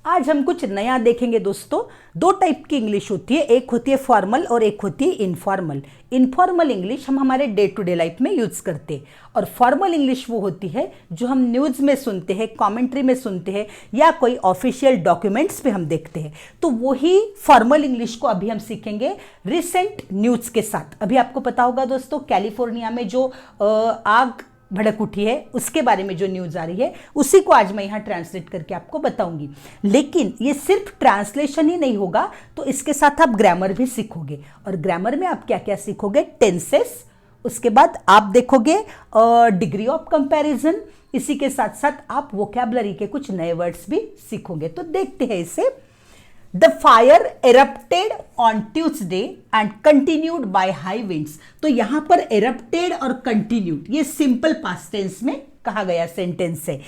आज हम कुछ नया देखेंगे दोस्तों। दो टाइप की इंग्लिश होती है, एक होती है फॉर्मल और एक होती है इनफॉर्मल। इनफॉर्मल इंग्लिश हम हमारे डे टू डे लाइफ में यूज करते हैं और फॉर्मल इंग्लिश वो होती है जो हम न्यूज़ में सुनते हैं, कमेंट्री में सुनते हैं या कोई ऑफिशियल डॉक्यूमेंट्स पे हम देखते हैं। तो वही फॉर्मल इंग्लिश को अभी हम सीखेंगे रिसेंट न्यूज़ के साथ। अभी आपको पता होगा दोस्तों, कैलिफोर्निया में जो आग भड़क उठी है उसके बारे में जो न्यूज़ आ रही है उसी को आज मैं यहाँ ट्रांसलेट करके आपको बताऊंगी। लेकिन ये सिर्फ ट्रांसलेशन ही नहीं होगा, तो इसके साथ आप ग्रामर भी सीखोगे। और ग्रामर में आप क्या क्या सीखोगे? टेंसेस, उसके बाद आप देखोगे डिग्री ऑफ कंपैरिजन, इसी के साथ साथ आप वोकैबुलरी के कुछ नए वर्ड्स भी सीखोगे। तो देखते हैं इसे। The fire erupted on Tuesday and continued by high winds। तो यहां पर erupted और continued ये सिंपल पास्ट टेंस में कहा गया सेंटेंस है।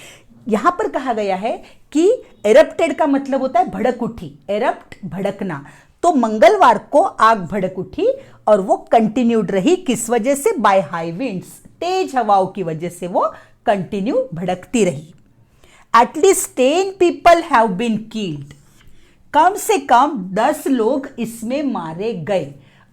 यहां पर कहा गया है कि erupted का मतलब होता है भड़क उठी, erupt भड़कना। तो मंगलवार को आग भड़क उठी और वो कंटिन्यूड रही, किस वजह से? बाय हाई विंड्स, तेज हवाओं की वजह से वो कंटिन्यू भड़कती रही। At least 10 people have been killed, कम से कम 10 लोग इसमें मारे गए।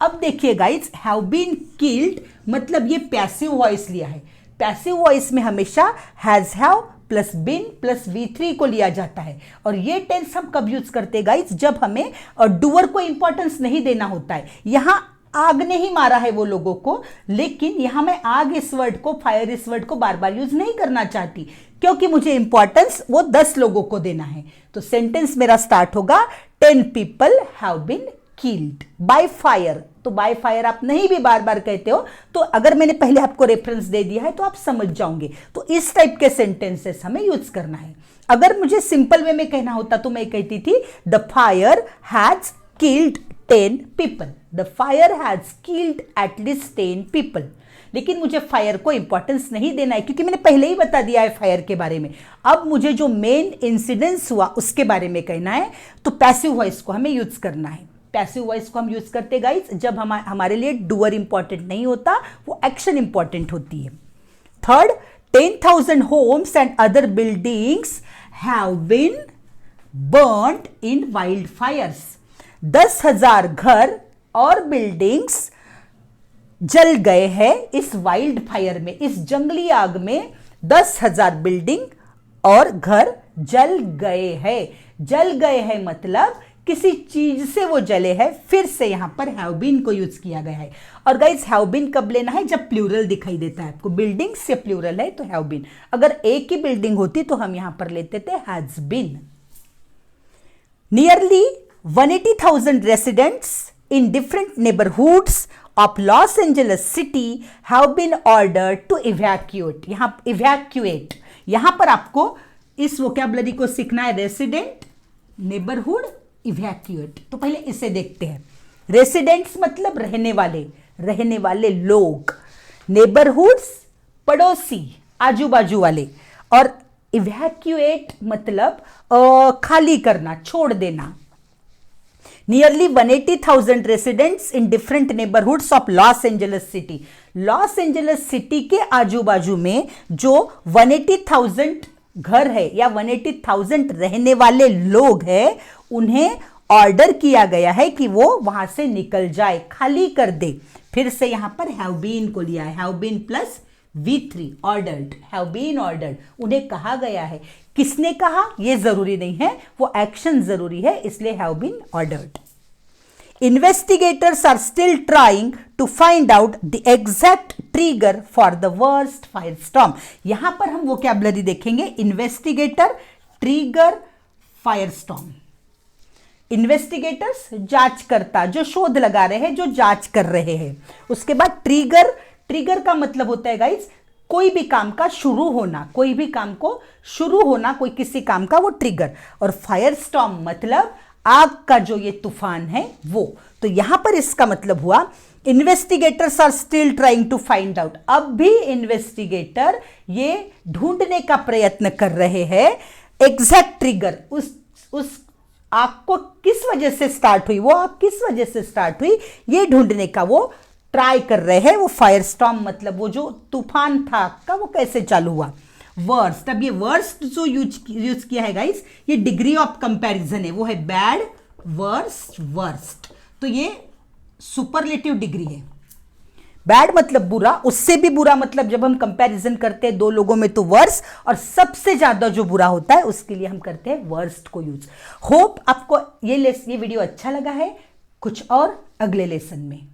अब देखिए गाइस, हैव बीन किल्ड मतलब ये पैसिव वॉइस लिया है। पैसिव वॉइस में हमेशा has, have plus been plus V3 को लिया जाता है। और ये टेंस हम कब यूज करते हैं गाइस? जब हमें डूअर को इंपॉर्टेंस नहीं देना होता है। यहां आग ने ही मारा है वो लोगों को, लेकिन यहां मैं आग इस वर्ड को, फायर इस वर्ड को बार बार यूज नहीं करना चाहती, क्योंकि मुझे इंपॉर्टेंस वो 10 लोगों को देना है। तो सेंटेंस मेरा स्टार्ट होगा 10 people have been killed by fire. तो बाय फायर आप नहीं भी बार बार कहते हो, तो अगर मैंने पहले आपको रेफरेंस दे दिया है तो आप समझ जाओगे। तो इस टाइप के सेंटेंसेस हमें यूज करना है। अगर मुझे सिंपल वे में कहना होता तो मैं कहती थी the fire has killed 10 people. The fire has killed at least 10 people. लेकिन मुझे फायर को इंपॉर्टेंस नहीं देना है, क्योंकि मैंने पहले ही बता दिया है फायर के बारे में। अब मुझे जो मेन इंसिडेंस हुआ उसके बारे में कहना है, तो पैसिव वॉइस को हमें यूज करना है। पैसिव वॉइस को हम यूज करते गाइस जब हमारे लिए डूअर इंपॉर्टेंट नहीं होता, वो एक्शन इंपॉर्टेंट होती है। Third, 10,000 homes and other buildings have been burned in wildfires. 10,000 घर और बिल्डिंग्स जल गए हैं इस वाइल्ड फायर में, इस जंगली आग में 10,000 बिल्डिंग और घर जल गए हैं। जल गए हैं मतलब किसी चीज से वो जले हैं। फिर से यहां पर हैव बीन को यूज किया गया है। और गाइस, हैव बीन कब लेना है? जब प्लूरल दिखाई देता है आपको। बिल्डिंग से प्लूरल है तो हैव बीन। अगर एक ही बिल्डिंग होती तो हम यहां पर लेते थे has been. Nearly 180,000 residents in different neighborhoods of Los Angeles city have been ordered to evacuate। यहां पर आपको इस वोकैबुलरी को सीखना है। Resident, neighbourhood, evacuate. तो पहले इसे देखते हैं। रेसिडेंट्स मतलब रहने वाले लोग। नेबरहुड्स पड़ोसी, आजू बाजू वाले। और इवैक्यूएट मतलब खाली करना, छोड़ देना। Nearly 180,000 residents in different neighborhoods of Los Angeles City। Los Angeles city के आजू बाजू में जो 180,000 घर है या 180,000 रहने वाले लोग हैं, उन्हें ऑर्डर किया गया है कि वो वहां से निकल जाए, खाली कर दे। फिर से यहां पर हैव बीन को लिया है, have been plus V3, ordered, have been ordered. उन्हें कहा गया है। किसने कहा ये जरूरी नहीं है, वो एक्शन जरूरी है, इसलिए have been ordered. Investigators are still trying to find out the exact trigger for the worst firestorm. यहां पर हम वोकैबुलरी देखेंगे। Investigator, trigger, firestorm. Investigators जांचकर्ता, जो शोध लगा रहे हैं, जो जांच कर रहे हैं। उसके बाद ट्रिगर, ट्रिगर का मतलब होता है गाइस कोई भी काम का शुरू होना, कोई भी काम को शुरू होना, कोई किसी काम का, वो ट्रिगर। और फायर स्टॉर्म मतलब आग का जो ये तूफान है वो। तो यहां पर इसका मतलब हुआ investigators are still trying to find out. अब भी इन्वेस्टिगेटर ये ढूंढने का प्रयत्न कर रहे हैं एग्जैक्ट ट्रिगर, उस आग को किस वजह से स्टार्ट हुई, वो आग किस वजह से स्टार्ट हुई, ये ढूंढने का वो ट्राई कर रहे हैं। वो फायर स्टॉर्म मतलब वो जो तूफान था का वो कैसे चालू हुआ। वर्स्ट। अब ये वर्स्ट जो यूज किया है गाइस, ये डिग्री ऑफ कंपैरिजन है, वो है बैड, वर्स्ट, वर्स्ट। तो ये सुपरलेटिव डिग्री है। बैड मतलब बुरा, उससे भी बुरा मतलब जब हम कंपैरिजन करते हैं दो लोगों में तो वर्स, और सबसे ज्यादा जो बुरा होता है उसके लिए हम करते हैं वर्स्ट को यूज। होप आपको ये वीडियो अच्छा लगा है। कुछ और अगले लेसन में।